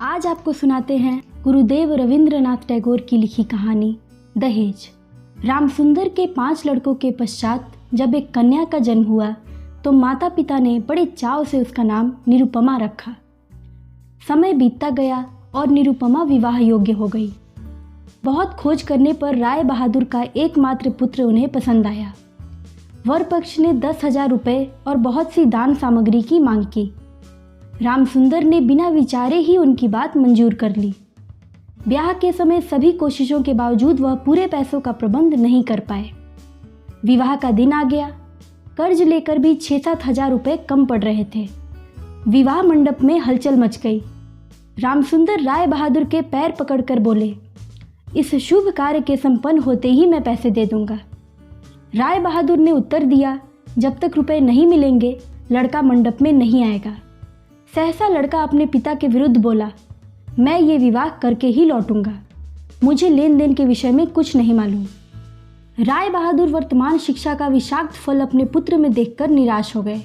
आज आपको सुनाते हैं गुरुदेव रविंद्रनाथ टैगोर की लिखी कहानी दहेज। रामसुंदर के 5 लड़कों के पश्चात जब एक कन्या का जन्म हुआ तो माता पिता ने बड़े चाव से उसका नाम निरुपमा रखा। समय बीतता गया और निरुपमा विवाह योग्य हो गई। बहुत खोज करने पर राय बहादुर का एकमात्र पुत्र उन्हें पसंद आया। वर पक्ष ने 10,000 रुपये और बहुत सी दान सामग्री की मांग की। रामसुंदर ने बिना विचारे ही उनकी बात मंजूर कर ली। ब्याह के समय सभी कोशिशों के बावजूद वह पूरे पैसों का प्रबंध नहीं कर पाए। विवाह का दिन आ गया। कर्ज लेकर भी 6-7 हजार रुपये कम पड़ रहे थे। विवाह मंडप में हलचल मच गई। रामसुंदर राय बहादुर के पैर पकड़कर बोले, इस शुभ कार्य के संपन्न होते ही मैं पैसे दे दूंगा। राय बहादुर ने उत्तर दिया, जब तक रुपए नहीं मिलेंगे लड़का मंडप में नहीं आएगा। सहसा लड़का अपने पिता के विरुद्ध बोला, मैं ये विवाह करके ही लौटूंगा। मुझे लेन देन के विषय में कुछ नहीं मालूम। राय बहादुर वर्तमान शिक्षा का विषाक्त फल अपने पुत्र में देखकर निराश हो गए।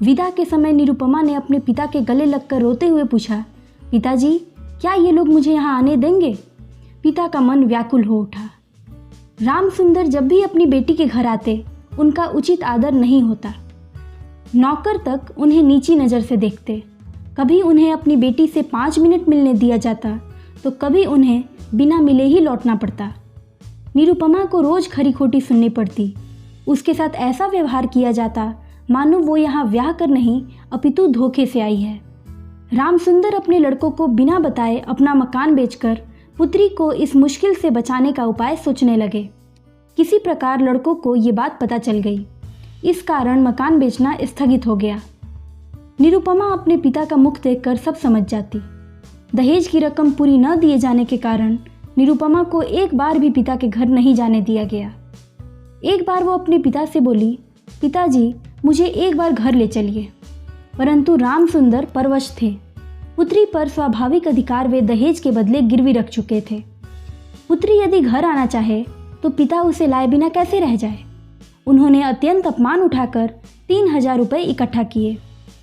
विदा के समय निरुपमा ने अपने पिता के गले लगकर रोते हुए पूछा, पिताजी, क्या ये लोग मुझे यहाँ आने देंगे? पिता का मन व्याकुल हो उठा। रामसुंदर जब भी अपनी बेटी के घर आते उनका उचित आदर नहीं होता। नौकर तक उन्हें नीची नज़र से देखते। कभी उन्हें अपनी बेटी से 5 मिनट मिलने दिया जाता तो कभी उन्हें बिना मिले ही लौटना पड़ता। निरुपमा को रोज़ खरी खोटी सुननी पड़ती। उसके साथ ऐसा व्यवहार किया जाता मानो वो यहाँ ब्याह कर नहीं अपितु धोखे से आई है। रामसुंदर अपने लड़कों को बिना बताए अपना मकान बेचकर पुत्री को इस मुश्किल से बचाने का उपाय सोचने लगे। किसी प्रकार लड़कों को ये बात पता चल गई। इस कारण मकान बेचना स्थगित हो गया। निरुपमा अपने पिता का मुख देखकर सब समझ जाती। दहेज की रकम पूरी न दिए जाने के कारण निरुपमा को एक बार भी पिता के घर नहीं जाने दिया गया। एक बार वो अपने पिता से बोली, पिताजी, मुझे एक बार घर ले चलिए। परंतु रामसुंदर परवश थे। पुत्री पर स्वाभाविक अधिकार वे दहेज के बदले गिरवी रख चुके थे। पुत्री यदि घर आना चाहे तो पिता उसे लाए बिना कैसे रह जाए। उन्होंने अत्यंत अपमान उठाकर 3,000 रुपये इकट्ठा किए।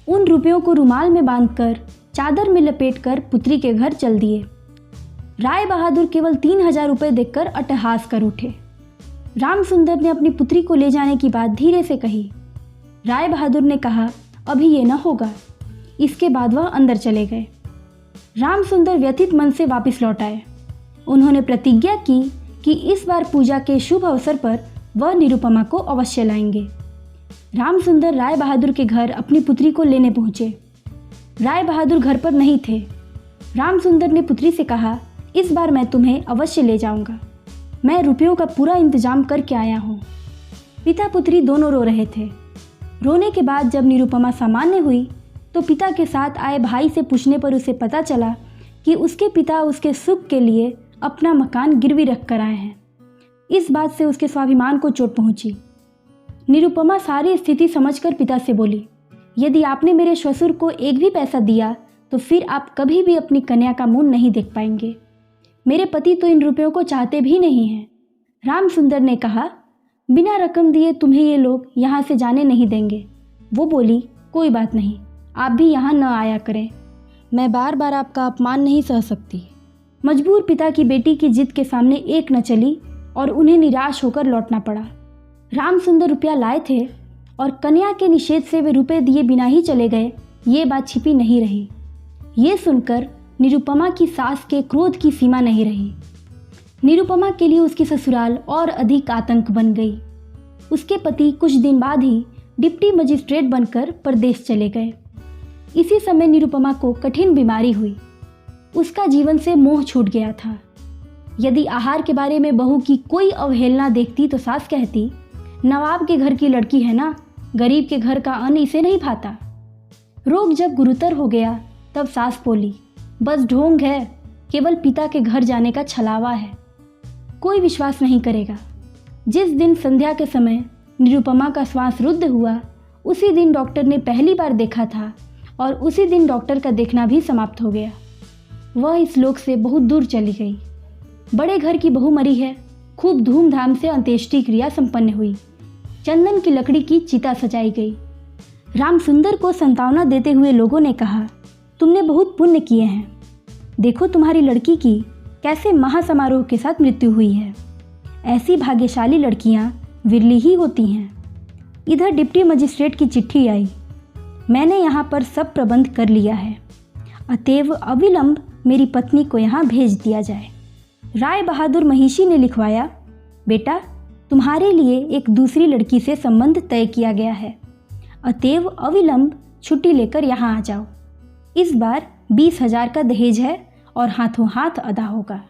उन रुपयों को रुमाल में बांधकर चादर में लपेटकर पुत्री के घर चल दिए। राय बहादुर केवल 3,000 रुपये देखकर अट्टहास कर उठे। रामसुंदर ने अपनी पुत्री को ले जाने की बात धीरे से कही। राय बहादुर ने कहा, अभी ये न होगा। इसके बाद वह अंदर चले गए। रामसुंदर व्यथित मन से वापस लौट आए। उन्होंने प्रतिज्ञा की कि इस बार पूजा के शुभ अवसर पर वह निरुपमा को अवश्य लाएंगे। रामसुंदर राय बहादुर के घर अपनी पुत्री को लेने पहुंचे। राय बहादुर घर पर नहीं थे। रामसुंदर ने पुत्री से कहा, इस बार मैं तुम्हें अवश्य ले जाऊंगा। मैं रुपयों का पूरा इंतजाम करके आया हूँ। पिता पुत्री दोनों रो रहे थे। रोने के बाद जब निरुपमा सामान्य हुई तो पिता के साथ आए भाई से पूछने पर उसे पता चला कि उसके पिता उसके सुख के लिए अपना मकान गिरवी रख कर आए हैं। इस बात से उसके स्वाभिमान को चोट पहुंची। निरुपमा सारी स्थिति समझकर पिता से बोली, यदि आपने मेरे श्वशुर को एक भी पैसा दिया तो फिर आप कभी भी अपनी कन्या का मुंह नहीं देख पाएंगे। मेरे पति तो इन रुपयों को चाहते भी नहीं हैं। रामसुंदर ने कहा, बिना रकम दिए तुम्हें ये लोग यहाँ से जाने नहीं देंगे। वो बोली, कोई बात नहीं, आप भी यहाँ न आया करें। मैं बार बार आपका अपमान नहीं सह सकती। मजबूर पिता की बेटी की जिद के सामने एक न चली और उन्हें निराश होकर लौटना पड़ा। रामसुंदर रुपया लाए थे और कन्या के निषेध से वे रुपए दिए बिना ही चले गए, ये बात छिपी नहीं रही। ये सुनकर निरुपमा की सास के क्रोध की सीमा नहीं रही। निरुपमा के लिए उसकी ससुराल और अधिक आतंक बन गई। उसके पति कुछ दिन बाद ही डिप्टी मजिस्ट्रेट बनकर परदेश चले गए। इसी समय निरुपमा को कठिन बीमारी हुई। उसका जीवन से मोह छूट गया था। यदि आहार के बारे में बहू की कोई अवहेलना देखती तो सास कहती, नवाब के घर की लड़की है ना, गरीब के घर का अन्न इसे नहीं भाता। रोग जब गुरुतर हो गया तब सास बोली, बस ढोंग है, केवल पिता के घर जाने का छलावा है। कोई विश्वास नहीं करेगा। जिस दिन संध्या के समय निरुपमा का श्वास रुद्ध हुआ उसी दिन डॉक्टर ने पहली बार देखा था और उसी दिन डॉक्टर का देखना भी समाप्त हो गया। वह इस लोक से बहुत दूर चली गई। बड़े घर की बहू मरी है। खूब धूमधाम से अंत्येष्टि क्रिया संपन्न हुई। चंदन की लकड़ी की चिता सजाई गई। रामसुंदर को सांत्वना देते हुए लोगों ने कहा, तुमने बहुत पुण्य किए हैं। देखो तुम्हारी लड़की की कैसे महासमारोह के साथ मृत्यु हुई है। ऐसी भाग्यशाली लड़कियां विरली ही होती हैं। इधर डिप्टी मजिस्ट्रेट की चिट्ठी आई। मैंने यहाँ पर सब प्रबंध कर लिया है, अतएव अविलंब मेरी पत्नी को यहाँ भेज दिया जाए। राय बहादुर महिषी ने लिखवाया, बेटा तुम्हारे लिए एक दूसरी लड़की से संबंध तय किया गया है, अतएव अविलंब छुट्टी लेकर यहाँ आ जाओ। इस बार 20,000 का दहेज है और हाथों हाथ अदा होगा।